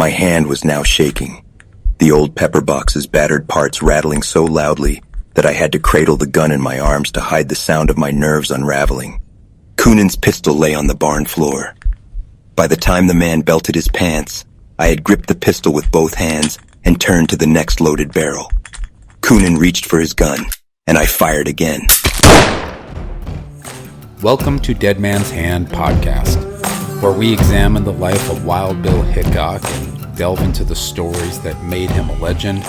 My hand was now shaking, the old pepper box's battered parts rattling so loudly that I had to cradle the gun in my arms to hide the sound of my nerves unraveling. Coonan's pistol lay on the barn floor. By the time the man belted his pants, I had gripped the pistol with both hands and turned to the next loaded barrel. Coonan reached for his gun, and I fired again. Welcome to Deadman's Hand podcast, where we examine the life of Wild Bill Hickok and delve into the stories that made him a legend.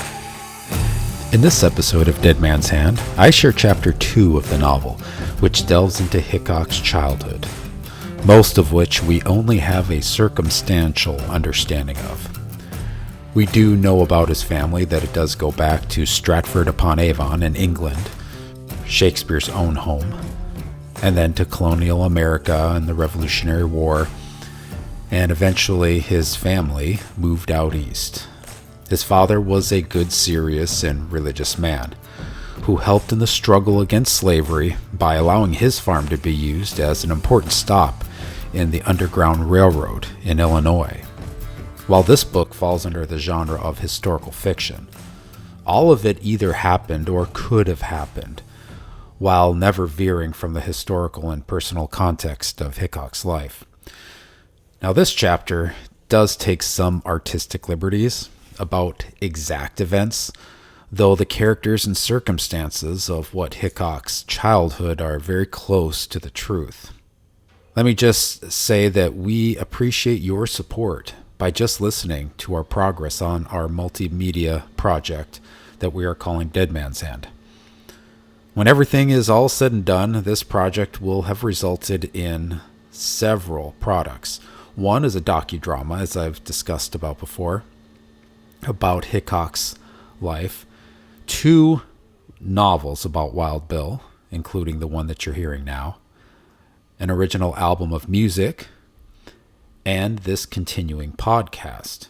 In this episode of Deadman's Hand, I share chapter 2 of the novel, which delves into Hickok's childhood, most of which we only have a circumstantial understanding of. We do know about his family that it does go back to Stratford-upon-Avon in England, Shakespeare's own home, and then to colonial America and the Revolutionary War, and eventually his family moved out east. His father was a good, serious, and religious man who helped in the struggle against slavery by allowing his farm to be used as an important stop in the Underground Railroad in Illinois. While this book falls under the genre of historical fiction, all of it either happened or could have happened, while never veering from the historical and personal context of Hickok's life. Now, this chapter does take some artistic liberties about exact events, though the characters and circumstances of what Hickok's childhood are very close to the truth. Let me just say that we appreciate your support by just listening to our progress on our multimedia project that we are calling Deadman's Hand. When everything is all said and done, this project will have resulted in several products. One is a docudrama, as I've discussed about before, about Hickok's life. 2 novels about Wild Bill, including the one that you're hearing now. An original album of music, and this continuing podcast.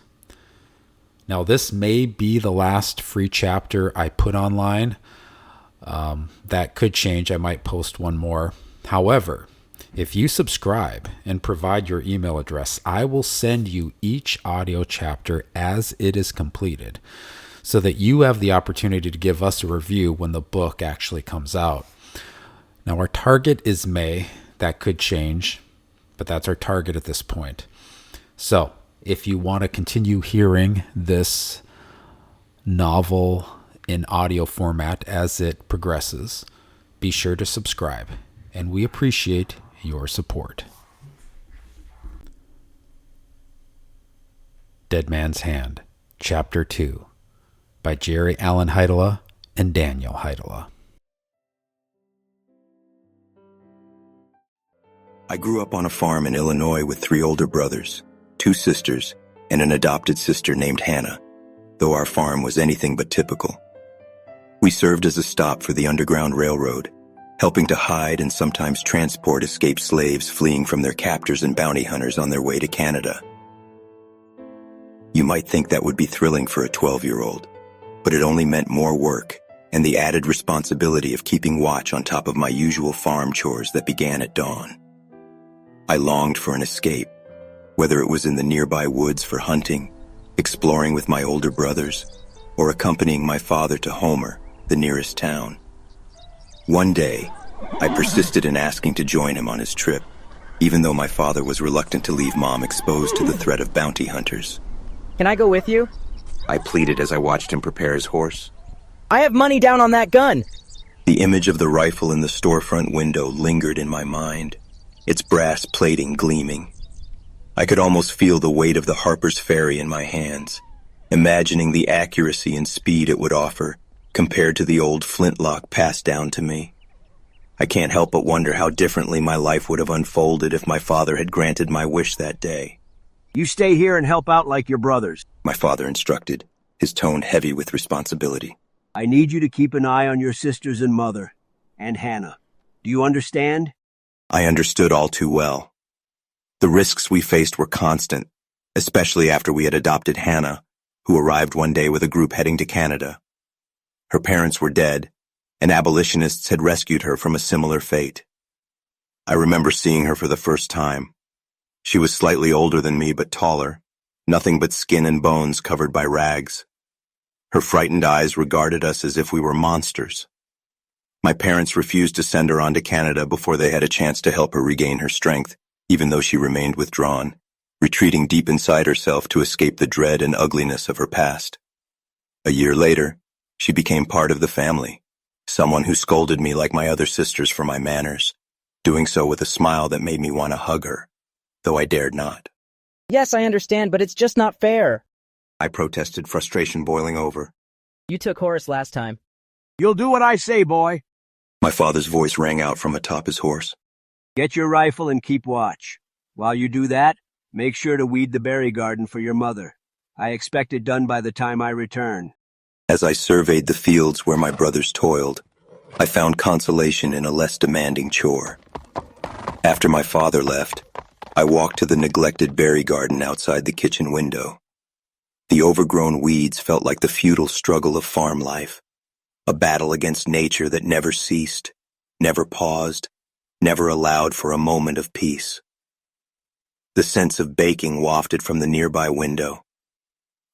Now, this may be the last free chapter I put online. That could change. I might post one more. However, if you subscribe and provide your email address, I will send you each audio chapter as it is completed, so that you have the opportunity to give us a review when the book actually comes out. Now, our target is May. That could change, but that's our target at this point. So, if you want to continue hearing this novel in audio format as it progresses, be sure to subscribe, and we appreciate your support. Deadman's Hand, Chapter 2, by Jerry Allen Heidela and Daniel Heidela. I grew up on a farm in Illinois with 3 older brothers, 2 sisters, and an adopted sister named Hannah, though our farm was anything but typical. We served as a stop for the Underground Railroad, helping to hide and sometimes transport escaped slaves fleeing from their captors and bounty hunters on their way to Canada. You might think that would be thrilling for a 12-year-old, but it only meant more work and the added responsibility of keeping watch on top of my usual farm chores that began at dawn. I longed for an escape, whether it was in the nearby woods for hunting, exploring with my older brothers, or accompanying my father to Homer, the nearest town. One day, I persisted in asking to join him on his trip, even though my father was reluctant to leave Mom exposed to the threat of bounty hunters. Can I go with you? I pleaded as I watched him prepare his horse. I have money down on that gun. The image of the rifle in the storefront window lingered in my mind, its brass plating gleaming. I could almost feel the weight of the Harper's Ferry in my hands, imagining the accuracy and speed it would offer compared to the old flintlock passed down to me. I can't help but wonder how differently my life would have unfolded if my father had granted my wish that day. You stay here and help out like your brothers. My father instructed, his tone heavy with responsibility. I need you to keep an eye on your sisters and mother, and Hannah. Do you understand? I understood all too well. The risks we faced were constant, especially after we had adopted Hannah, who arrived one day with a group heading to Canada. Her parents were dead, and abolitionists had rescued her from a similar fate. I remember seeing her for the first time. She was slightly older than me, but taller, nothing but skin and bones covered by rags. Her frightened eyes regarded us as if we were monsters. My parents refused to send her on to Canada before they had a chance to help her regain her strength, even though she remained withdrawn, retreating deep inside herself to escape the dread and ugliness of her past. A year later, she became part of the family, someone who scolded me like my other sisters for my manners, doing so with a smile that made me want to hug her, though I dared not. Yes, I understand, but it's just not fair. I protested, frustration boiling over. You took Horace last time. You'll do what I say, boy. My father's voice rang out from atop his horse. Get your rifle and keep watch. While you do that, make sure to weed the berry garden for your mother. I expect it done by the time I return. As I surveyed the fields where my brothers toiled, I found consolation in a less demanding chore. After my father left, I walked to the neglected berry garden outside the kitchen window. The overgrown weeds felt like the futile struggle of farm life, a battle against nature that never ceased, never paused, never allowed for a moment of peace. The sense of baking wafted from the nearby window.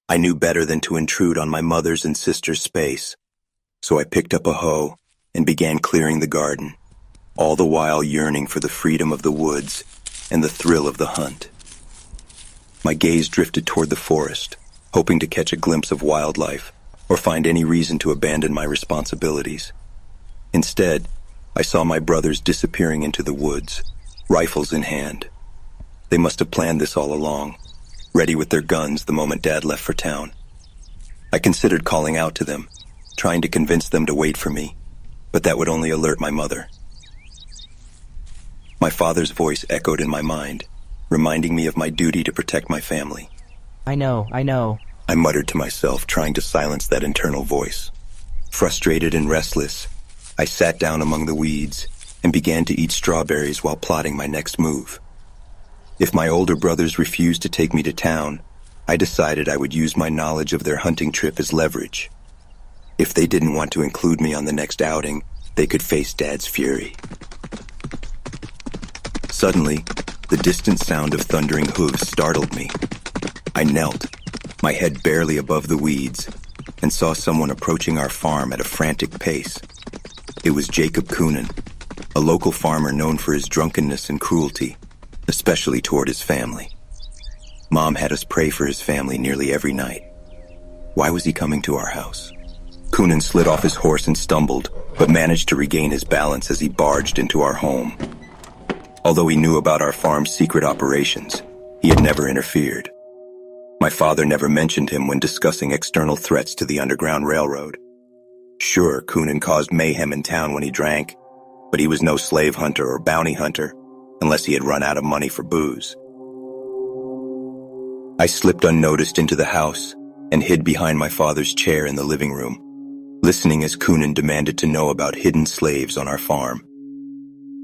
I knew better than to intrude on my mother's and sister's space, so I picked up a hoe and began clearing the garden, all the while yearning for the freedom of the woods and the thrill of the hunt. My gaze drifted toward the forest, hoping to catch a glimpse of wildlife or find any reason to abandon my responsibilities. Instead, I saw my brothers disappearing into the woods, rifles in hand. They must have planned this all along, ready with their guns the moment Dad left for town. I considered calling out to them, trying to convince them to wait for me, but that would only alert my mother. My father's voice echoed in my mind, reminding me of my duty to protect my family. I know. I muttered to myself, trying to silence that internal voice. Frustrated and restless, I sat down among the weeds and began to eat strawberries while plotting my next move. If my older brothers refused to take me to town, I decided I would use my knowledge of their hunting trip as leverage. If they didn't want to include me on the next outing, they could face Dad's fury. Suddenly, the distant sound of thundering hooves startled me. I knelt, my head barely above the weeds, and saw someone approaching our farm at a frantic pace. It was Jacob Coonan, a local farmer known for his drunkenness and cruelty, especially toward his family. Mom had us pray for his family nearly every night. Why was he coming to our house? Coonan slid off his horse and stumbled, but managed to regain his balance as he barged into our home. Although he knew about our farm's secret operations, he had never interfered. My father never mentioned him when discussing external threats to the Underground Railroad. Sure, Coonan caused mayhem in town when he drank, but he was no slave hunter or bounty hunter, unless he had run out of money for booze. I slipped unnoticed into the house and hid behind my father's chair in the living room, listening as Coonan demanded to know about hidden slaves on our farm.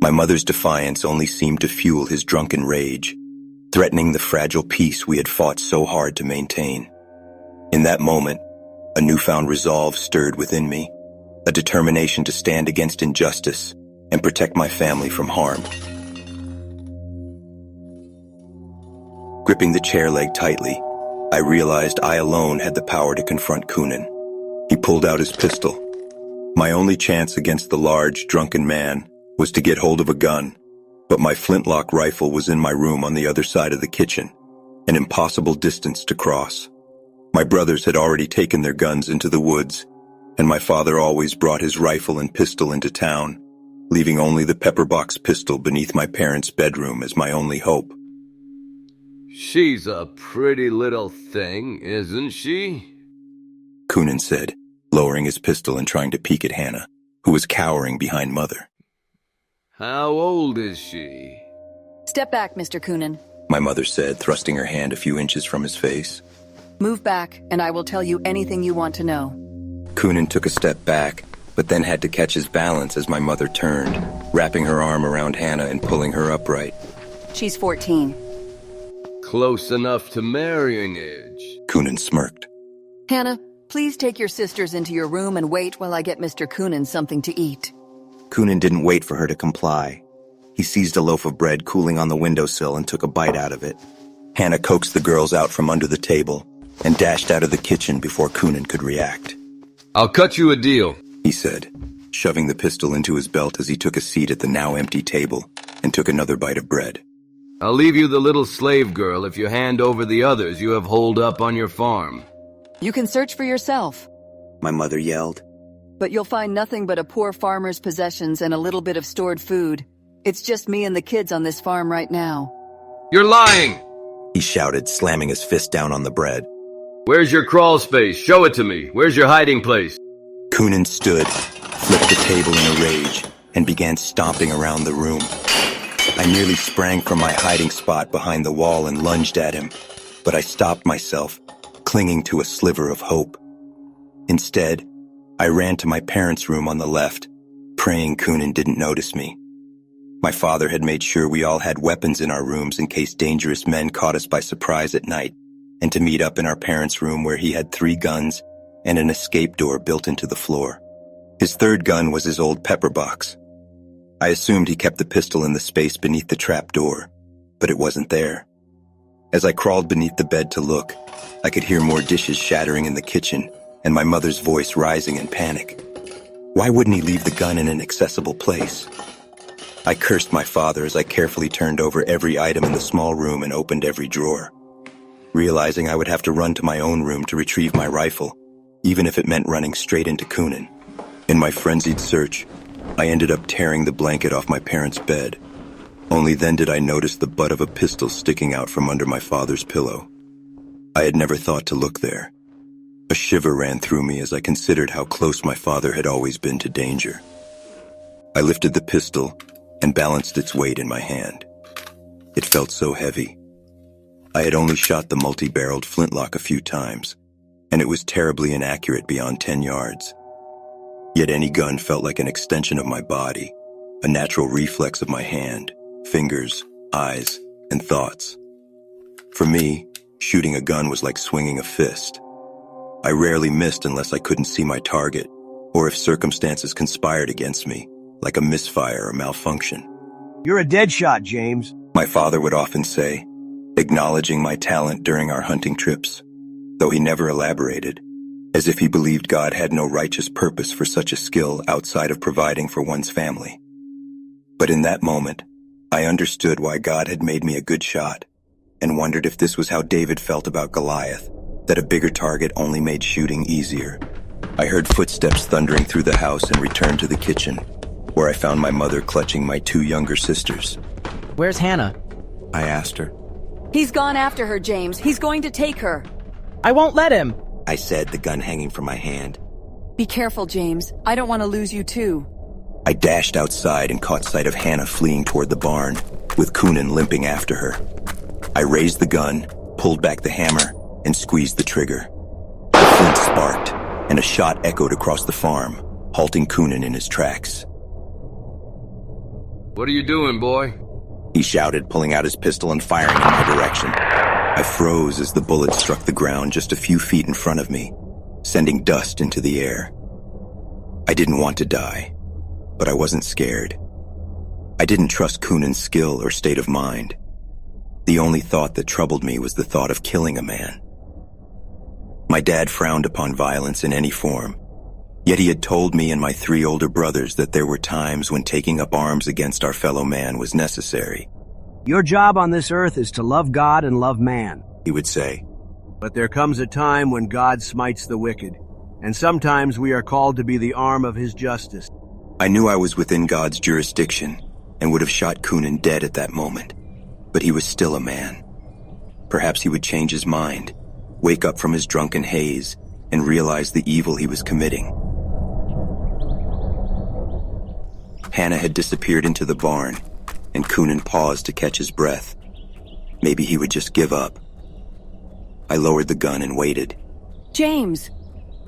My mother's defiance only seemed to fuel his drunken rage, threatening the fragile peace we had fought so hard to maintain. In that moment, a newfound resolve stirred within me, a determination to stand against injustice and protect my family from harm. Gripping the chair leg tightly, I realized I alone had the power to confront Coonan. He pulled out his pistol. My only chance against the large, drunken man was to get hold of a gun, but my flintlock rifle was in my room on the other side of the kitchen, an impossible distance to cross. My brothers had already taken their guns into the woods, and my father always brought his rifle and pistol into town, leaving only the pepperbox pistol beneath my parents' bedroom as my only hope. She's a pretty little thing, isn't she? Coonan said, lowering his pistol and trying to peek at Hannah, who was cowering behind Mother. How old is she? Step back, Mr. Coonan. My mother said, thrusting her hand a few inches from his face. Move back, and I will tell you anything you want to know. Coonan took a step back, but then had to catch his balance as my mother turned, wrapping her arm around Hannah and pulling her upright. She's 14. Close enough to marrying age. Coonan smirked. Hannah, please take your sisters into your room and wait while I get Mr. Coonan something to eat. Coonan didn't wait for her to comply. He seized a loaf of bread cooling on the windowsill and took a bite out of it. Hannah coaxed the girls out from under the table and dashed out of the kitchen before Coonan could react. I'll cut you a deal, He said, shoving the pistol into his belt as he took a seat at the now empty table and took another bite of bread. I'll leave you the little slave girl if you hand over the others you have holed up on your farm. You can search for yourself, My mother yelled. but you'll find nothing but a poor farmer's possessions and a little bit of stored food. It's just me and the kids on this farm right now. You're lying! He shouted, slamming his fist down on the bread. Where's your crawl space? Show it to me. Where's your hiding place? Coonan stood, flipped the table in a rage, and began stomping around the room. I nearly sprang from my hiding spot behind the wall and lunged at him, but I stopped myself, clinging to a sliver of hope. Instead, I ran to my parents' room on the left, praying Coonan didn't notice me. My father had made sure we all had weapons in our rooms in case dangerous men caught us by surprise at night, and to meet up in our parents' room where he had 3 guns and an escape door built into the floor. His third gun was his old pepper box. I assumed he kept the pistol in the space beneath the trap door, but it wasn't there. As I crawled beneath the bed to look, I could hear more dishes shattering in the kitchen and my mother's voice rising in panic. Why wouldn't he leave the gun in an accessible place? I cursed my father as I carefully turned over every item in the small room and opened every drawer, realizing I would have to run to my own room to retrieve my rifle, even if it meant running straight into Coonan. In my frenzied search, I ended up tearing the blanket off my parents' bed. Only then did I notice the butt of a pistol sticking out from under my father's pillow. I had never thought to look there. A shiver ran through me as I considered how close my father had always been to danger. I lifted the pistol and balanced its weight in my hand. It felt so heavy. I had only shot the multi-barreled flintlock a few times, and it was terribly inaccurate beyond 10 yards. Yet any gun felt like an extension of my body, a natural reflex of my hand, fingers, eyes, and thoughts. For me, shooting a gun was like swinging a fist. I rarely missed unless I couldn't see my target, or if circumstances conspired against me, like a misfire or malfunction. You're a dead shot, James. My father would often say, acknowledging my talent during our hunting trips, though he never elaborated, as if he believed God had no righteous purpose for such a skill outside of providing for one's family. But in that moment, I understood why God had made me a good shot, and wondered if this was how David felt about Goliath, that a bigger target only made shooting easier. I heard footsteps thundering through the house and returned to the kitchen, where I found my mother clutching my 2 younger sisters. Where's Hannah? I asked her. He's gone after her, James. He's going to take her. I won't let him! I said, the gun hanging from my hand. Be careful, James. I don't want to lose you too. I dashed outside and caught sight of Hannah fleeing toward the barn, with Coonan limping after her. I raised the gun, pulled back the hammer, and squeezed the trigger. The flint sparked, and a shot echoed across the farm, halting Coonan in his tracks. What are you doing, boy? He shouted, pulling out his pistol and firing in my direction. I froze as the bullet struck the ground just a few feet in front of me, sending dust into the air. I didn't want to die, but I wasn't scared. I didn't trust Coonan's skill or state of mind. The only thought that troubled me was the thought of killing a man. My dad frowned upon violence in any form, yet he had told me and my 3 older brothers that there were times when taking up arms against our fellow man was necessary. Your job on this earth is to love God and love man, He would say. But there comes a time when God smites the wicked, and sometimes we are called to be the arm of his justice. I knew I was within God's jurisdiction and would have shot Coonan dead at that moment, but he was still a man. Perhaps he would change his mind, wake up from his drunken haze, and realize the evil he was committing. Hannah had disappeared into the barn, and Coonan paused to catch his breath. Maybe he would just give up. I lowered the gun and waited. James!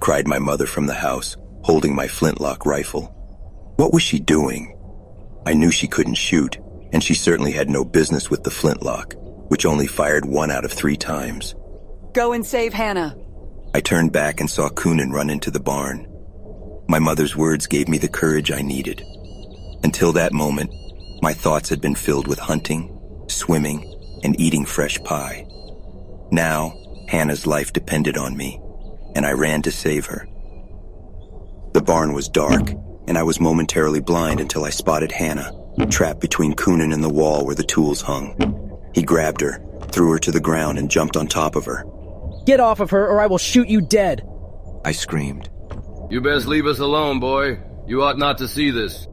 Cried my mother from the house, holding my flintlock rifle. What was she doing? I knew she couldn't shoot, and she certainly had no business with the flintlock, which only fired 1 out of 3 times. Go and save Hannah. I turned back and saw Coonan run into the barn. My mother's words gave me the courage I needed. Until that moment, my thoughts had been filled with hunting, swimming, and eating fresh pie. Now, Hannah's life depended on me, and I ran to save her. The barn was dark, and I was momentarily blind until I spotted Hannah, trapped between Coonan and the wall where the tools hung. He grabbed her, threw her to the ground, and jumped on top of her. Get off of her or I will shoot you dead. I screamed. You best leave us alone, boy. You ought not to see this.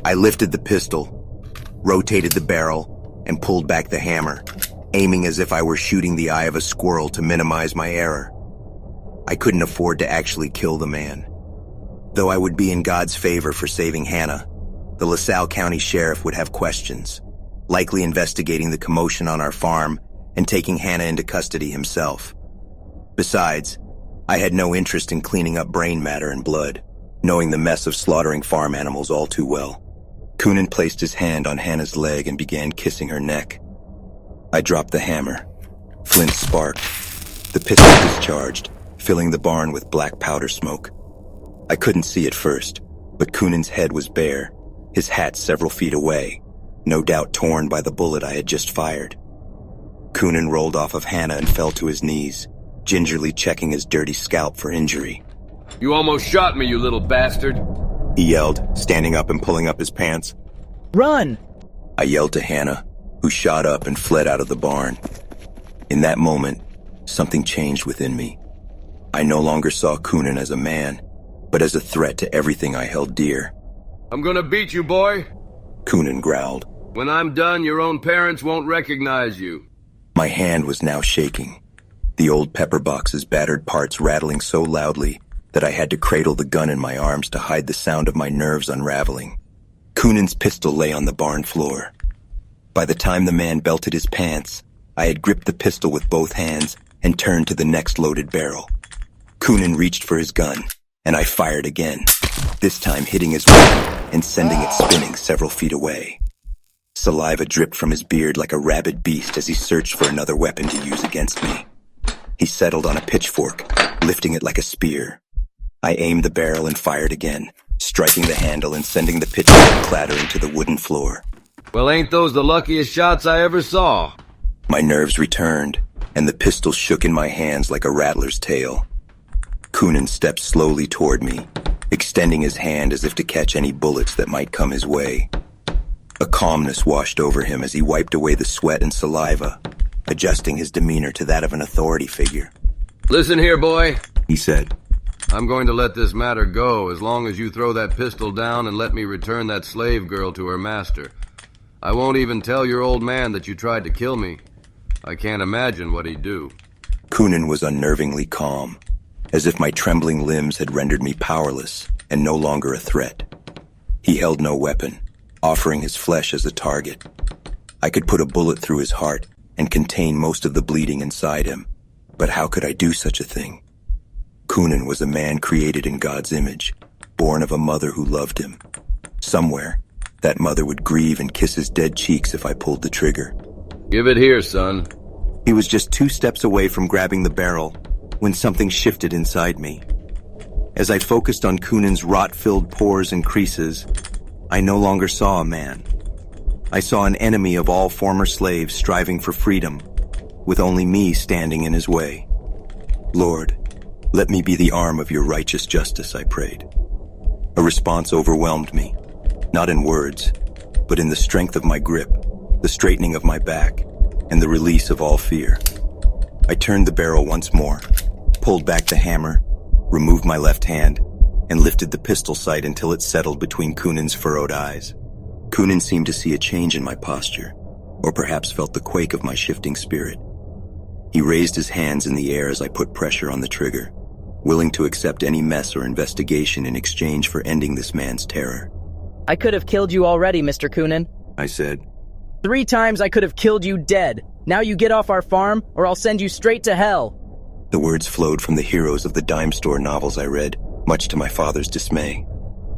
I lifted the pistol, rotated the barrel, and pulled back the hammer, aiming as if I were shooting the eye of a squirrel to minimize my error. I couldn't afford to actually kill the man. Though I would be in God's favor for saving Hannah, the LaSalle County Sheriff would have questions, likely investigating the commotion on our farm and taking Hannah into custody himself. Besides, I had no interest in cleaning up brain matter and blood, knowing the mess of slaughtering farm animals all too well. Coonan placed his hand on Hannah's leg and began kissing her neck. I dropped the hammer. Flint sparked. The pistol discharged, filling the barn with black powder smoke. I couldn't see at first, but Coonan's head was bare, his hat several feet away, no doubt torn by the bullet I had just fired. Coonan rolled off of Hannah and fell to his knees, gingerly checking his dirty scalp for injury. You almost shot me, you little bastard. He yelled, standing up and pulling up his pants. Run! I yelled to Hannah, who shot up and fled out of the barn. In that moment, something changed within me. I no longer saw Coonan as a man, but as a threat to everything I held dear. I'm gonna beat you, boy. Coonan growled. When I'm done, your own parents won't recognize you. My hand was now shaking, the old pepper box's battered parts rattling so loudly that I had to cradle the gun in my arms to hide the sound of my nerves unraveling. Coonan's pistol lay on the barn floor. By the time the man belted his pants, I had gripped the pistol with both hands and turned to the next loaded barrel. Coonan reached for his gun, and I fired again, this time hitting his weapon and sending it spinning several feet away. Saliva dripped from his beard like a rabid beast as he searched for another weapon to use against me. He settled on a pitchfork, lifting it like a spear. I aimed the barrel and fired again, striking the handle and sending the pitchfork clattering to the wooden floor. Well, ain't those the luckiest shots I ever saw? My nerves returned, and the pistol shook in my hands like a rattler's tail. Coonan stepped slowly toward me, extending his hand as if to catch any bullets that might come his way. A calmness washed over him as he wiped away the sweat and saliva, adjusting his demeanor to that of an authority figure. Listen here, boy, he said. I'm going to let this matter go as long as you throw that pistol down and let me return that slave girl to her master. I won't even tell your old man that you tried to kill me. I can't imagine what he'd do. Coonan was unnervingly calm, as if my trembling limbs had rendered me powerless and no longer a threat. He held no weapon, offering his flesh as a target. I could put a bullet through his heart and contain most of the bleeding inside him, but how could I do such a thing? Coonan was a man created in God's image, born of a mother who loved him. Somewhere, that mother would grieve and kiss his dead cheeks if I pulled the trigger. Give it here, son. He was just 2 steps away from grabbing the barrel when something shifted inside me. As I focused on Coonan's rot-filled pores and creases, I no longer saw a man. I saw an enemy of all former slaves striving for freedom, with only me standing in his way. Lord, let me be the arm of your righteous justice, I prayed. A response overwhelmed me, not in words, but in the strength of my grip, the straightening of my back, and the release of all fear. I turned the barrel once more, pulled back the hammer, removed my left hand, and lifted the pistol sight until it settled between Coonan's furrowed eyes. Coonan seemed to see a change in my posture, or perhaps felt the quake of my shifting spirit. He raised his hands in the air as I put pressure on the trigger, willing to accept any mess or investigation in exchange for ending this man's terror. I could have killed you already, Mr. Coonan. I said. 3 times I could have killed you dead. Now you get off our farm, or I'll send you straight to hell. The words flowed from the heroes of the dime store novels I read, much to my father's dismay.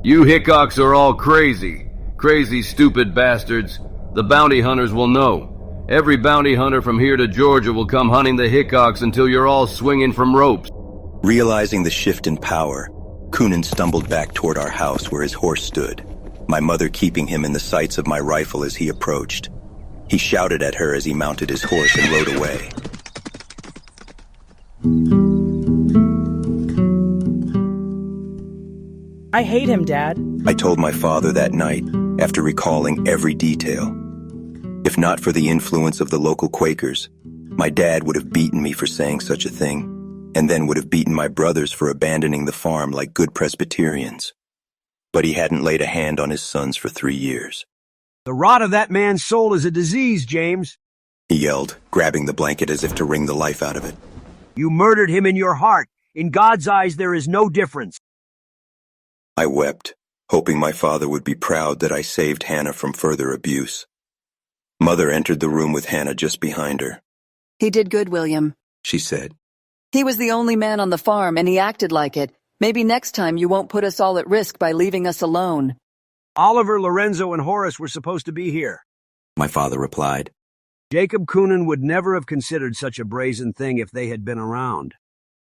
You Hickocks are all crazy. Crazy, stupid bastards. The bounty hunters will know. Every bounty hunter from here to Georgia will come hunting the Hickocks until you're all swinging from ropes. Realizing the shift in power, Coonan stumbled back toward our house where his horse stood, my mother keeping him in the sights of my rifle as he approached. He shouted at her as he mounted his horse and rode away. I hate him, Dad. I told my father that night, after recalling every detail. If not for the influence of the local Quakers, my dad would have beaten me for saying such a thing, and then would have beaten my brothers for abandoning the farm like good Presbyterians. But he hadn't laid a hand on his sons for 3 years. The rot of that man's soul is a disease, James. He yelled, grabbing the blanket as if to wring the life out of it. You murdered him in your heart. In God's eyes, there is no difference. I wept, hoping my father would be proud that I saved Hannah from further abuse. Mother entered the room with Hannah just behind her. He did good, William, She said. He was the only man on the farm, and he acted like it. Maybe next time you won't put us all at risk by leaving us alone. Oliver, Lorenzo, and Horace were supposed to be here. My father replied. Jacob Coonan would never have considered such a brazen thing if they had been around.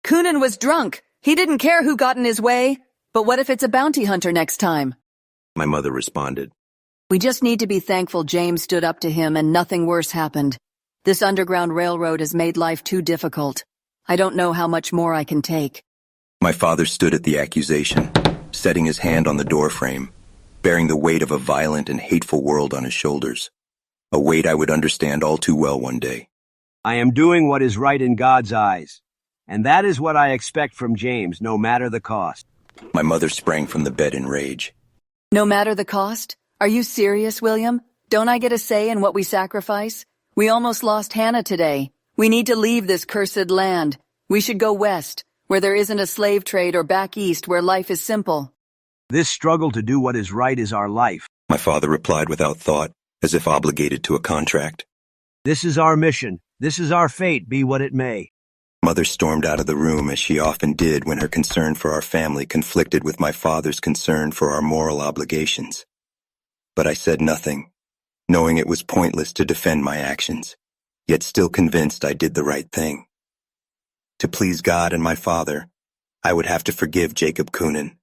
Coonan was drunk. He didn't care who got in his way. But what if it's a bounty hunter next time? My mother responded. We just need to be thankful James stood up to him and nothing worse happened. This underground railroad has made life too difficult. I don't know how much more I can take. My father stood at the accusation, setting his hand on the doorframe, bearing the weight of a violent and hateful world on his shoulders. A weight I would understand all too well one day. I am doing what is right in God's eyes, and that is what I expect from James, no matter the cost. My mother sprang from the bed in rage. No matter the cost? Are you serious, William? Don't I get a say in what we sacrifice? We almost lost Hannah today. We need to leave this cursed land. We should go west, where there isn't a slave trade, or back east where life is simple. This struggle to do what is right is our life. My father replied without thought, as if obligated to a contract. This is our mission. This is our fate, be what it may. Mother stormed out of the room, as she often did when her concern for our family conflicted with my father's concern for our moral obligations. But I said nothing, knowing it was pointless to defend my actions, yet still convinced I did the right thing. To please God and my father, I would have to forgive Jacob Coonan,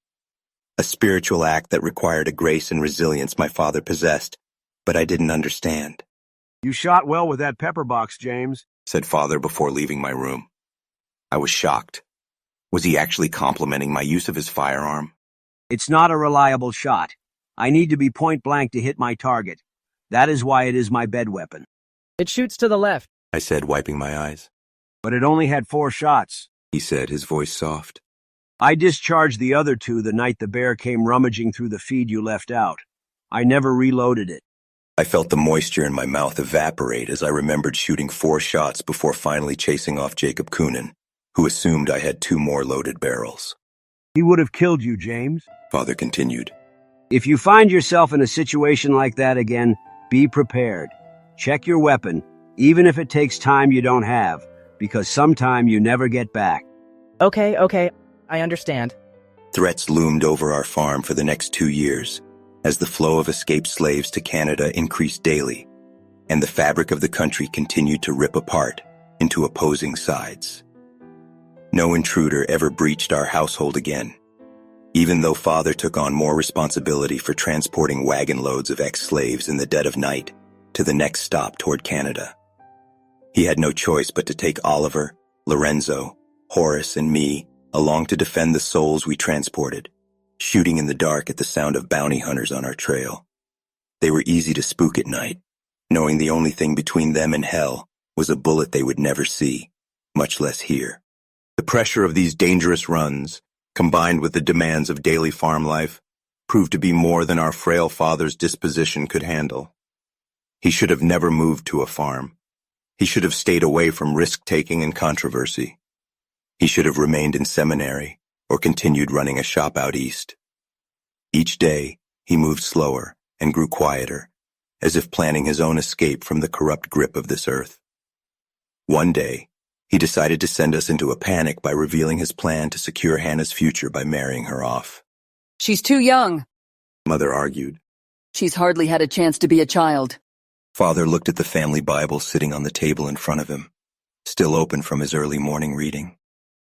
a spiritual act that required a grace and resilience my father possessed, but I didn't understand. You shot well with that pepper box, James, said father before leaving my room. I was shocked. Was he actually complimenting my use of his firearm? It's not a reliable shot. I need to be point blank to hit my target. That is why it is my bed weapon. It shoots to the left. I said, wiping my eyes. But it only had 4 shots, He said, his voice soft. I discharged the other 2 the night the bear came rummaging through the feed you left out. I never reloaded it. I felt the moisture in my mouth evaporate as I remembered shooting 4 shots before finally chasing off Jacob Coonan, who assumed I had 2 more loaded barrels. He would have killed you, James. Father continued. If you find yourself in a situation like that again, be prepared. Check your weapon, even if it takes time you don't have, because sometime you never get back. Okay, I understand. Threats loomed over our farm for the next 2 years, as the flow of escaped slaves to Canada increased daily, and the fabric of the country continued to rip apart into opposing sides. No intruder ever breached our household again, even though Father took on more responsibility for transporting wagon loads of ex-slaves in the dead of night to the next stop toward Canada. He had no choice but to take Oliver, Lorenzo, Horace, and me along to defend the souls we transported, shooting in the dark at the sound of bounty hunters on our trail. They were easy to spook at night, knowing the only thing between them and hell was a bullet they would never see, much less hear. The pressure of these dangerous runs, combined with the demands of daily farm life, proved to be more than our frail father's disposition could handle. He should have never moved to a farm. He should have stayed away from risk-taking and controversy. He should have remained in seminary or continued running a shop out east. Each day, he moved slower and grew quieter, as if planning his own escape from the corrupt grip of this earth. One day, he decided to send us into a panic by revealing his plan to secure Hannah's future by marrying her off. She's too young. Mother argued. She's hardly had a chance to be a child. Father looked at the family Bible sitting on the table in front of him, still open from his early morning reading.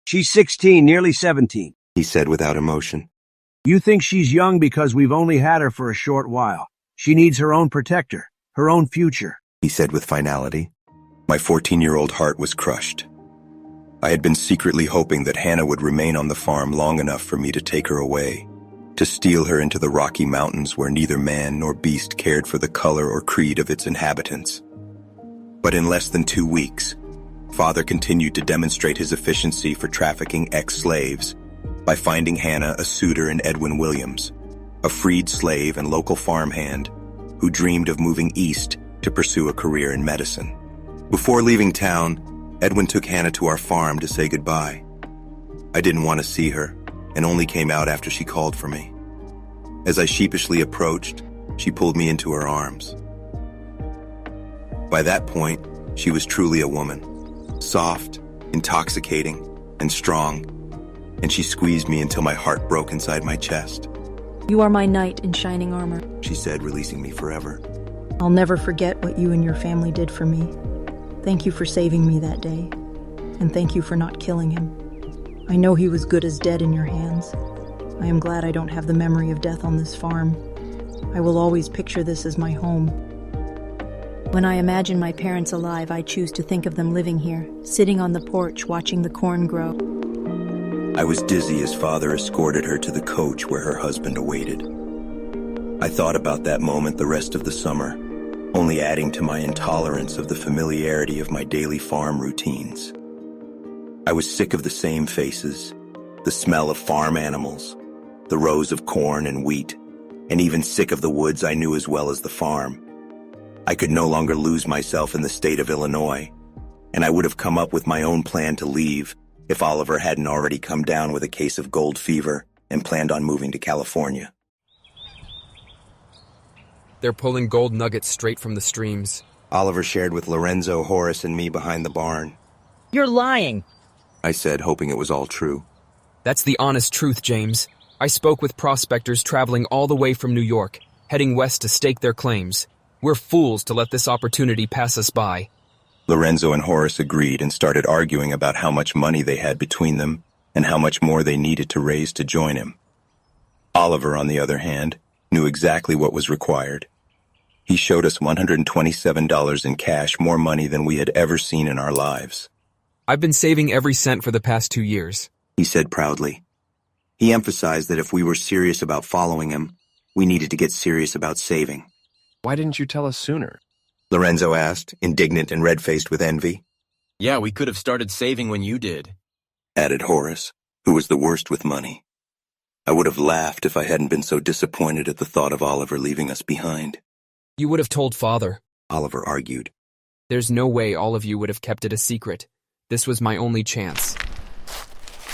She's 16, nearly 17. He said without emotion. You think she's young because we've only had her for a short while. She needs her own protector, her own future. he said with finality. My 14-year-old heart was crushed. I had been secretly hoping that Hannah would remain on the farm long enough for me to take her away, to steal her into the Rocky Mountains where neither man nor beast cared for the color or creed of its inhabitants. But in less than 2 weeks, Father continued to demonstrate his efficiency for trafficking ex-slaves by finding Hannah a suitor in Edwin Williams, a freed slave and local farmhand who dreamed of moving east to pursue a career in medicine. Before leaving town, Edwin took Hannah to our farm to say goodbye. I didn't want to see her and only came out after she called for me. As I sheepishly approached, she pulled me into her arms. By that point, she was truly a woman, soft, intoxicating, and strong, and she squeezed me until my heart broke inside my chest. You are my knight in shining armor, She said, releasing me forever. I'll never forget what you and your family did for me. Thank you for saving me that day, and thank you for not killing him. I know he was good as dead in your hands. I am glad I don't have the memory of death on this farm. I will always picture this as my home. When I imagine my parents alive, I choose to think of them living here, sitting on the porch watching the corn grow. I was dizzy as Father escorted her to the coach where her husband awaited. I thought about that moment the rest of the summer, only adding to my intolerance of the familiarity of my daily farm routines. I was sick of the same faces, the smell of farm animals, the rows of corn and wheat, and even sick of the woods I knew as well as the farm. I could no longer lose myself in the state of Illinois, and I would have come up with my own plan to leave if Oliver hadn't already come down with a case of gold fever and planned on moving to California. They're pulling gold nuggets straight from the streams. Oliver shared with Lorenzo, Horace, and me behind the barn. You're lying. I said, hoping it was all true. That's the honest truth, James. I spoke with prospectors traveling all the way from New York, heading west to stake their claims. We're fools to let this opportunity pass us by. Lorenzo and Horace agreed and started arguing about how much money they had between them and how much more they needed to raise to join him. Oliver, on the other hand, knew exactly what was required. He showed us $127 in cash, more money than we had ever seen in our lives. I've been saving every cent for the past 2 years, he said proudly. He emphasized that if we were serious about following him, we needed to get serious about saving. Why didn't you tell us sooner? Lorenzo asked, indignant and red-faced with envy. Yeah, we could have started saving when you did, added Horace, who was the worst with money. I would have laughed if I hadn't been so disappointed at the thought of Oliver leaving us behind. You would have told Father, Oliver argued. There's no way all of you would have kept it a secret. This was my only chance.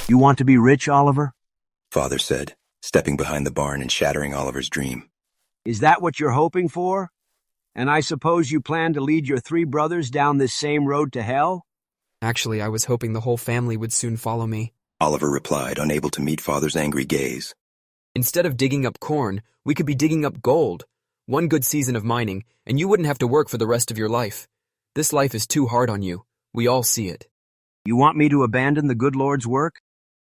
You want to be rich, Oliver? Father said, stepping behind the barn and shattering Oliver's dream. Is that what you're hoping for? And I suppose you plan to lead your 3 brothers down this same road to hell? Actually, I was hoping the whole family would soon follow me. Oliver replied, unable to meet Father's angry gaze. Instead of digging up corn, we could be digging up gold. One good season of mining, and you wouldn't have to work for the rest of your life. This life is too hard on you. We all see it. You want me to abandon the good Lord's work?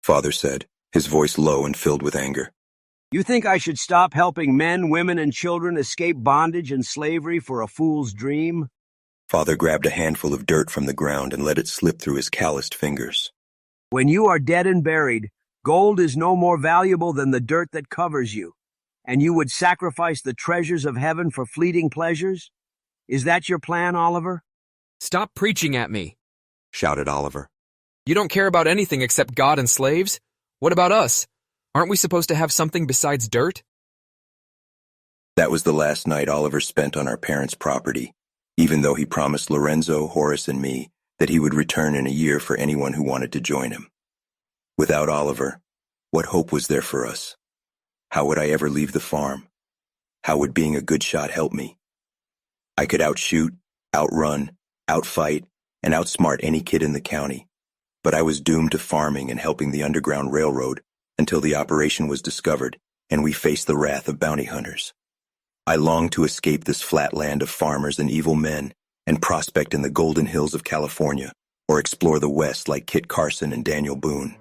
Father said, his voice low and filled with anger. You think I should stop helping men, women, and children escape bondage and slavery for a fool's dream? Father grabbed a handful of dirt from the ground and let it slip through his calloused fingers. When you are dead and buried, gold is no more valuable than the dirt that covers you, and you would sacrifice the treasures of heaven for fleeting pleasures? Is that your plan, Oliver? Stop preaching at me, shouted Oliver. You don't care about anything except God and slaves? What about us? Aren't we supposed to have something besides dirt? That was the last night Oliver spent on our parents' property, even though he promised Lorenzo, Horace, and me that he would return in a year for anyone who wanted to join him. Without Oliver, what hope was there for us? How would I ever leave the farm? How would being a good shot help me? I could outshoot, outrun, outfight, and outsmart any kid in the county, but I was doomed to farming and helping the Underground Railroad until the operation was discovered and we faced the wrath of bounty hunters. I longed to escape this flat land of farmers and evil men and prospect in the golden hills of California or explore the West like Kit Carson and Daniel Boone.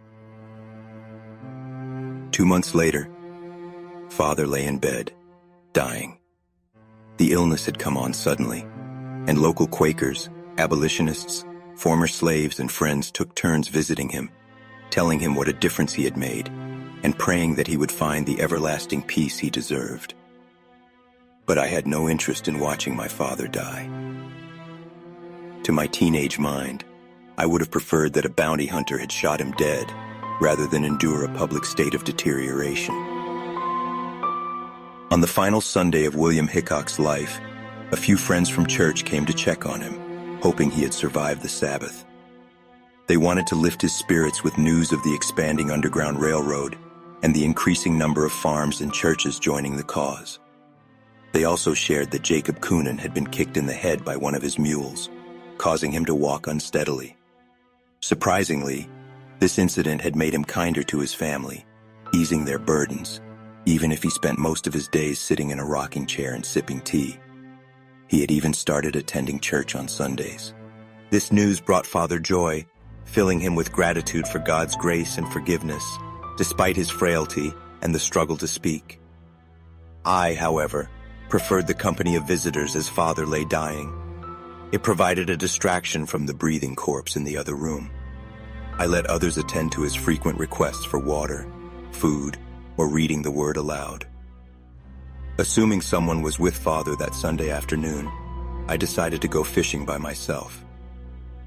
2 months later, Father lay in bed, dying. The illness had come on suddenly, and local Quakers, abolitionists, former slaves, and friends took turns visiting him, telling him what a difference he had made, and praying that he would find the everlasting peace he deserved. But I had no interest in watching my father die. To my teenage mind, I would have preferred that a bounty hunter had shot him dead, rather than endure a public state of deterioration. On the final Sunday of William Hickok's life, a few friends from church came to check on him, hoping he had survived the Sabbath. They wanted to lift his spirits with news of the expanding Underground Railroad and the increasing number of farms and churches joining the cause. They also shared that Jacob Coonan had been kicked in the head by one of his mules, causing him to walk unsteadily. Surprisingly, this incident had made him kinder to his family, easing their burdens, even if he spent most of his days sitting in a rocking chair and sipping tea. He had even started attending church on Sundays. This news brought Father joy, filling him with gratitude for God's grace and forgiveness, despite his frailty and the struggle to speak. I, however, preferred the company of visitors as Father lay dying. It provided a distraction from the breathing corpse in the other room. I let others attend to his frequent requests for water, food, or reading the word aloud. Assuming someone was with Father that Sunday afternoon, I decided to go fishing by myself.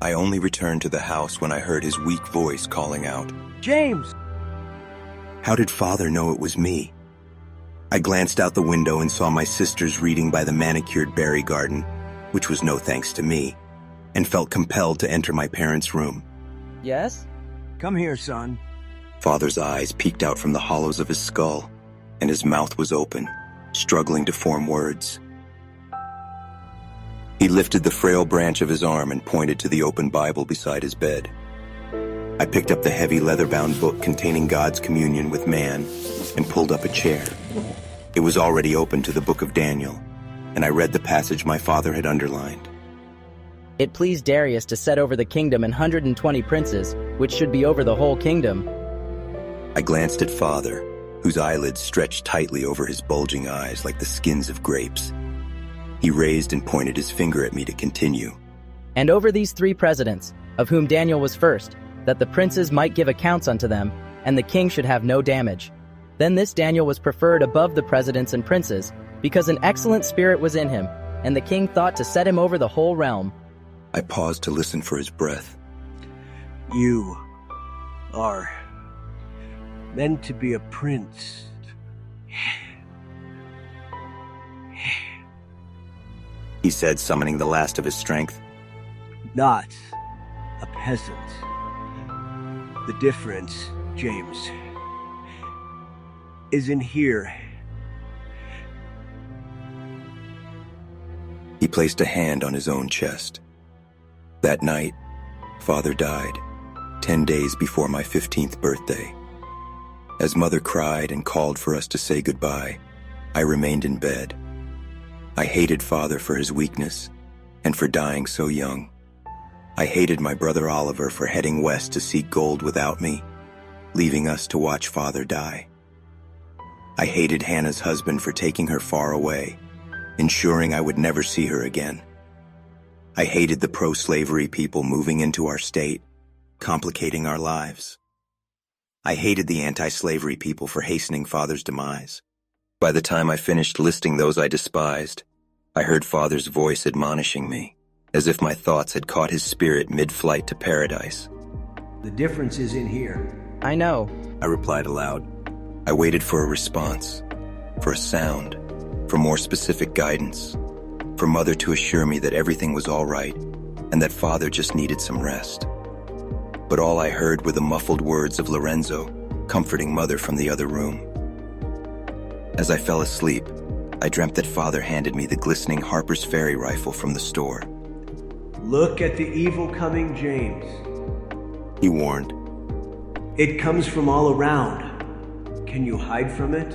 I only returned to the house when I heard his weak voice calling out, James! How did Father know it was me? I glanced out the window and saw my sisters reading by the manicured berry garden, which was no thanks to me, and felt compelled to enter my parents' room. Yes? Come here, son. Father's eyes peeked out from the hollows of his skull, and his mouth was open, struggling to form words. He lifted the frail branch of his arm and pointed to the open Bible beside his bed. I picked up the heavy leather-bound book containing God's communion with man and pulled up a chair. It was already open to the book of Daniel, and I read the passage my father had underlined. It pleased Darius to set over the kingdom 120 princes, which should be over the whole kingdom. I glanced at Father, whose eyelids stretched tightly over his bulging eyes like the skins of grapes. He raised and pointed his finger at me to continue. And over these 3 presidents, of whom Daniel was first, that the princes might give accounts unto them, and the king should have no damage. Then this Daniel was preferred above the presidents and princes, because an excellent spirit was in him, and the king thought to set him over the whole realm. I paused to listen for his breath. You are meant to be a prince. He said, summoning the last of his strength. Not a peasant. The difference, James, is in here. He placed a hand on his own chest. That night, Father died, 10 days before my 15th birthday. As Mother cried and called for us to say goodbye, I remained in bed. I hated Father for his weakness and for dying so young. I hated my brother Oliver for heading west to seek gold without me, leaving us to watch Father die. I hated Hannah's husband for taking her far away, ensuring I would never see her again. I hated the pro-slavery people moving into our state, complicating our lives. I hated the anti-slavery people for hastening Father's demise. By the time I finished listing those I despised, I heard Father's voice admonishing me, as if my thoughts had caught his spirit mid-flight to paradise. The difference is in here. I know, I replied aloud. I waited for a response, for a sound, for more specific guidance, for Mother to assure me that everything was all right and that Father just needed some rest. But all I heard were the muffled words of Lorenzo, comforting Mother from the other room. As I fell asleep, I dreamt that Father handed me the glistening Harper's Ferry rifle from the store. Look at the evil coming, James. He warned. It comes from all around. Can you hide from it?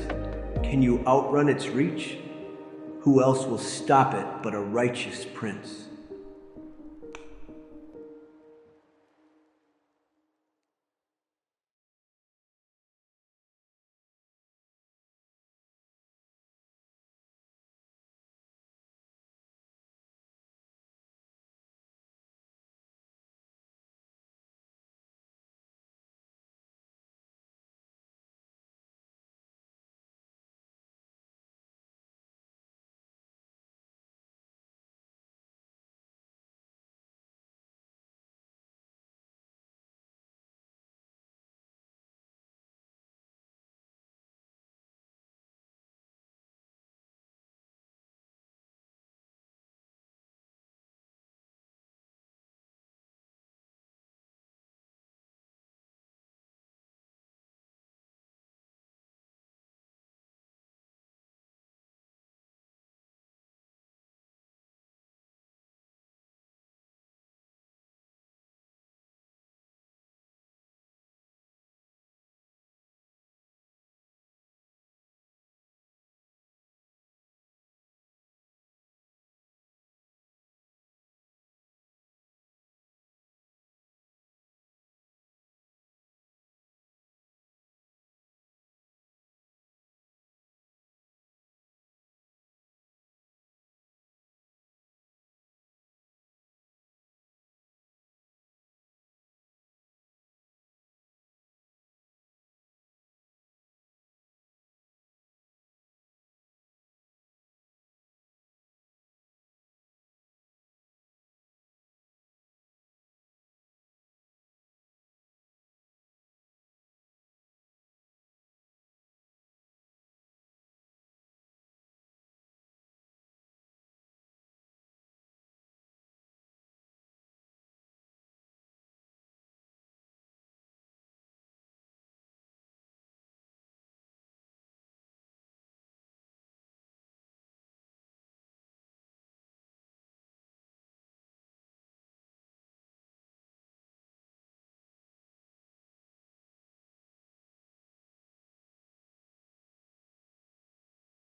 Can you outrun its reach? Who else will stop it but a righteous prince?